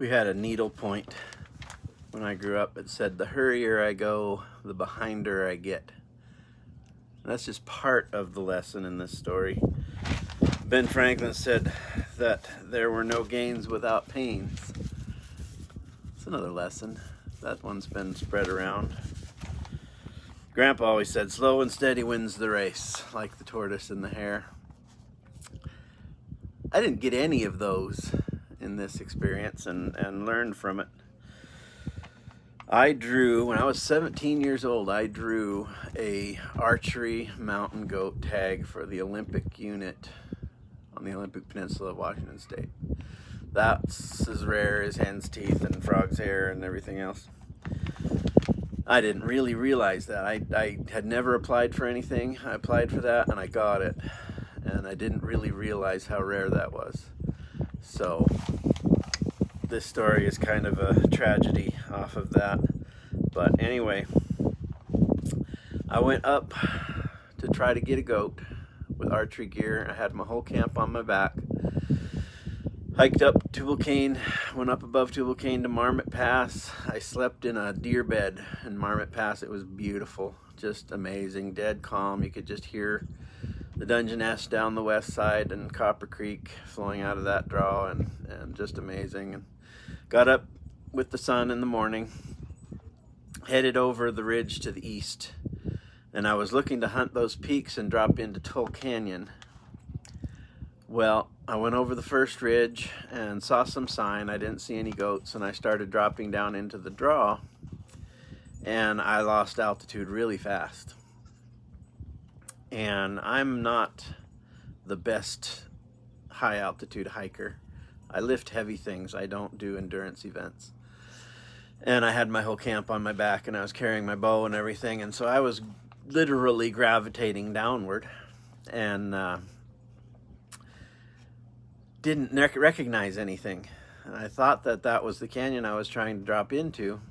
We had a needle point when I grew up. It said, "The hurrier I go, the behinder I get." That's just part of the lesson in this story. Ben Franklin said that there were no gains without pains. It's another lesson. That one's been spread around. Grandpa always said, "Slow and steady wins the race," like the tortoise and the hare. I didn't get any of those in this experience and learned from it. I drew, when I was 17 years old, I drew a archery mountain goat tag for the Olympic unit on the Olympic Peninsula of Washington State. That's as rare as hen's teeth and frog's hair and everything else. I didn't really realize that. I had never applied for anything. I applied for that and I got it. And I didn't really realize how rare that was. So this story is kind of a tragedy off of that. But anyway, I went up to try to get a goat with archery gear. I had my whole camp on my back. Hiked up Tubal Cain, went up above Tubal Cain to Marmot Pass. I slept in a deer bed in Marmot Pass. It was beautiful, just amazing, dead calm. You could just hear the Dungeness down the west side and Copper Creek flowing out of that draw, and just amazing. And got up with the sun in the morning, headed over the ridge to the east, and I was looking to hunt those peaks and drop into Tull Canyon. Well, I went over the first ridge and saw some sign. I didn't see any goats, and I started dropping down into the draw, and I lost altitude really fast. And I'm not the best high altitude hiker. I lift heavy things. I don't do endurance events. And I had my whole camp on my back, and I was carrying my bow and everything, and so I was literally gravitating downward, and didn't recognize anything. And I thought that that was the canyon I was trying to drop into,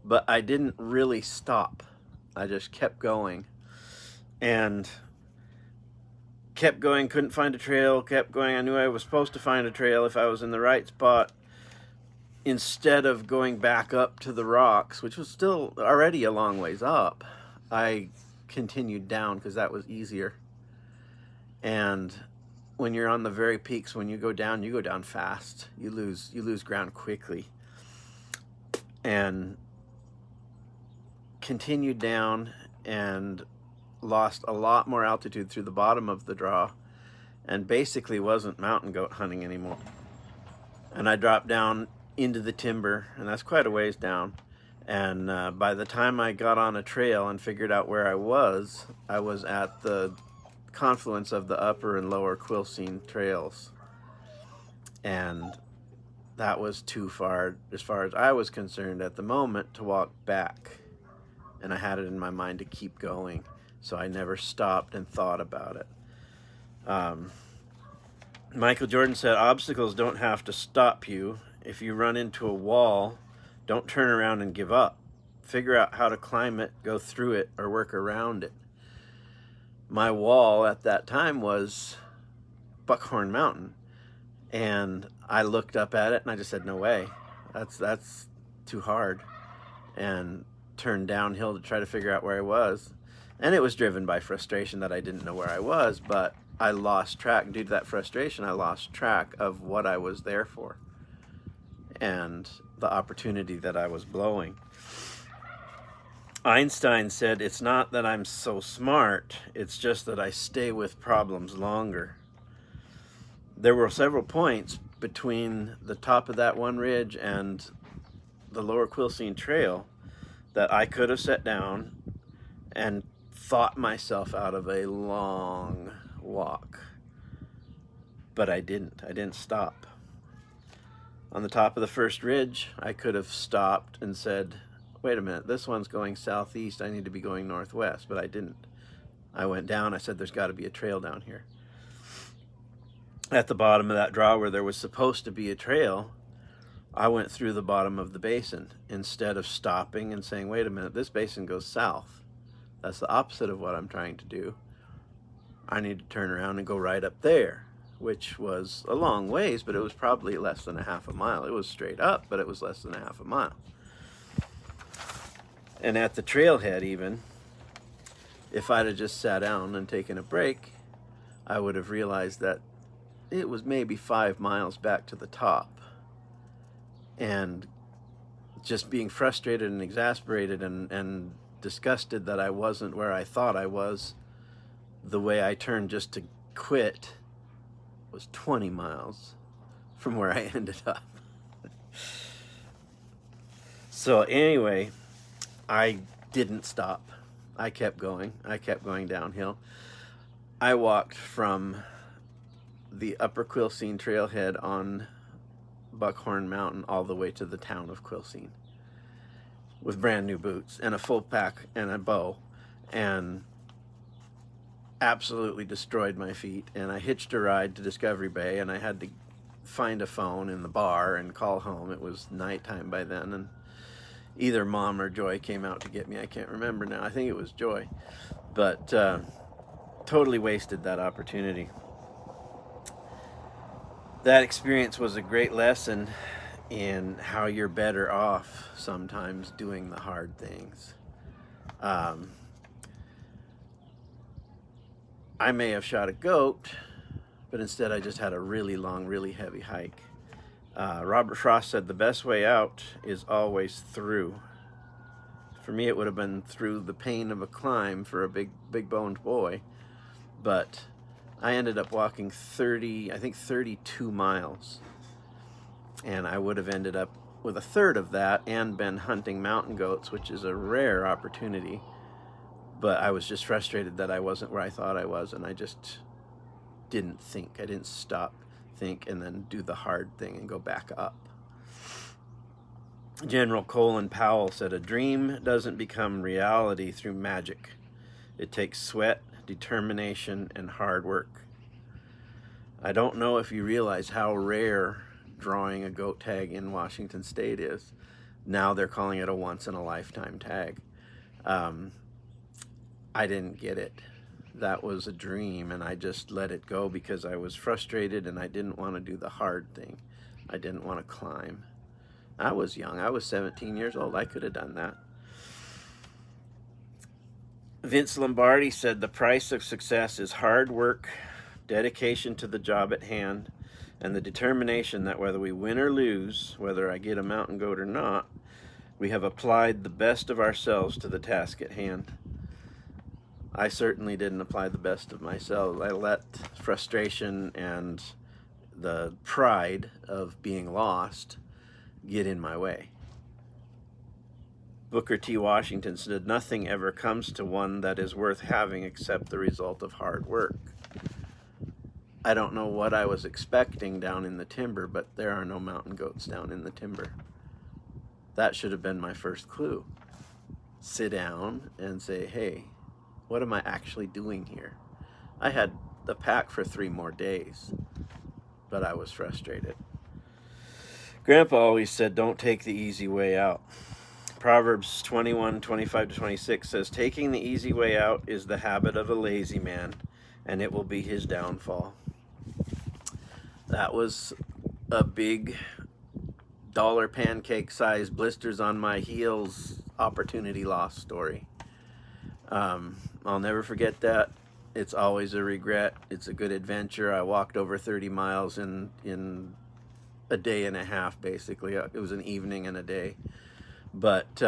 but I didn't really stop. I just kept going and kept going, couldn't find a trail, kept going. I knew I was supposed to find a trail if I was in the right spot. Instead of going back up to the rocks, which was still already a long ways up, I continued down because that was easier. And when you're on the very peaks, when you go down fast. You lose ground quickly. And continued down and lost a lot more altitude through the bottom of the draw, and basically wasn't mountain goat hunting anymore. And I dropped down into the timber, and that's quite a ways down. And by the time I got on a trail and figured out where I was at the confluence of the upper and lower Quilcene trails. And that was too far, as far as I was concerned at the moment, to walk back. And I had it in my mind to keep going. So I never stopped and thought about it. Michael Jordan said, "Obstacles don't have to stop you. If you run into a wall, don't turn around and give up. Figure out how to climb it, go through it, or work around it." My wall at that time was Buckhorn Mountain. And I looked up at it and I just said, no way. That's too hard. And turned downhill to try to figure out where I was. And it was driven by frustration that I didn't know where I was, but I lost track. Due to that frustration, I lost track of what I was there for and the opportunity that I was blowing. Einstein said, "It's not that I'm so smart, it's just that I stay with problems longer." There were several points between the top of that one ridge and the lower Quilcene Trail that I could have sat down and thought myself out of a long walk. But I didn't stop. On the top of the first ridge, I could have stopped and said, wait a minute, this one's going southeast, I need to be going northwest, but I didn't. I went down, I said, there's got to be a trail down here. At the bottom of that draw where there was supposed to be a trail, I went through the bottom of the basin instead of stopping and saying, wait a minute, this basin goes south. That's the opposite of what I'm trying to do. I need to turn around and go right up there. which was a long ways, but it was probably less than a half a mile. It was straight up, but it was less than a half a mile. And at the trailhead even, if I'd have just sat down and taken a break, I would have realized that it was maybe 5 miles back to the top. And just being frustrated and exasperated and disgusted that I wasn't where I thought I was, the way I turned just to quit was 20 miles from where I ended up. So anyway, I didn't stop. I kept going. I kept going downhill. I walked from the Upper Quilcene trailhead on Buckhorn Mountain all the way to the town of Quilcene with brand new boots and a full pack and a bow, and absolutely destroyed my feet. And I hitched a ride to Discovery Bay, and I had to find a phone in the bar and call home. It was nighttime by then, and either Mom or Joy came out to get me. I can't remember now. I think it was Joy, but totally wasted that opportunity. That experience was a great lesson in how you're better off sometimes doing the hard things. I may have shot a goat, but instead I just had a really long, really heavy hike. Robert Frost said the best way out is always through. For me, it would have been through the pain of a climb for a big boned boy, but I ended up walking 32 miles, and I would have ended up with a third of that and been hunting mountain goats, which is a rare opportunity. But I was just frustrated that I wasn't where I thought I was, and I just didn't think. I didn't stop, think, and then do the hard thing and go back up. General Colin Powell said, "A dream doesn't become reality through magic. It takes sweat, determination, and hard work." I don't know if you realize how rare drawing a goat tag in Washington State is. Now they're calling it a once-in-a-lifetime tag. I didn't get it. That was a dream, and I just let it go because I was frustrated and I didn't want to do the hard thing. I didn't want to climb. I was young. I was 17 years old. I could have done that. Vince Lombardi said the price of success is hard work, dedication to the job at hand, and the determination that whether we win or lose, whether I get a mountain goat or not, we have applied the best of ourselves to the task at hand. I certainly didn't apply the best of myself. I let frustration and the pride of being lost get in my way. Booker T. Washington said, "Nothing ever comes to one that is worth having except the result of hard work." I don't know what I was expecting down in the timber, but there are no mountain goats down in the timber. That should have been my first clue. Sit down and say, hey, what am I actually doing here? I had the pack for 3 more days, but I was frustrated. Grandpa always said, don't take the easy way out. Proverbs 21:25-26 says, taking the easy way out is the habit of a lazy man, and it will be his downfall. That was a big dollar pancake size blisters on my heels opportunity loss story. I'll never forget that. It's always a regret. It's a good adventure. I walked over 30 miles in a day and a half, basically. It was an evening and a day. But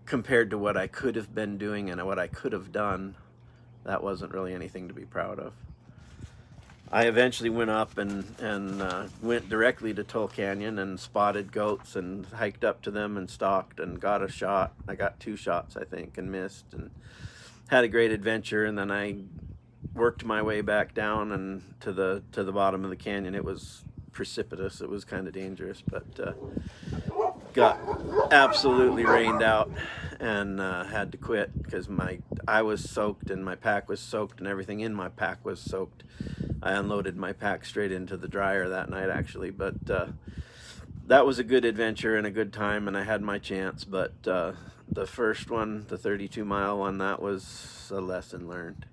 compared to what I could have been doing and what I could have done, that wasn't really anything to be proud of. I eventually went up and went directly to Tull Canyon and spotted goats and hiked up to them and stalked and got a shot. I got 2 shots, I think, and missed, and had a great adventure. And then I worked my way back down and to the bottom of the canyon. It was precipitous. It was kind of dangerous, but got absolutely rained out and had to quit because I was soaked and my pack was soaked and everything in my pack was soaked. I unloaded my pack straight into the dryer that night, actually, but that was a good adventure and a good time, and I had my chance. But the first one, the 32-mile one, that was a lesson learned.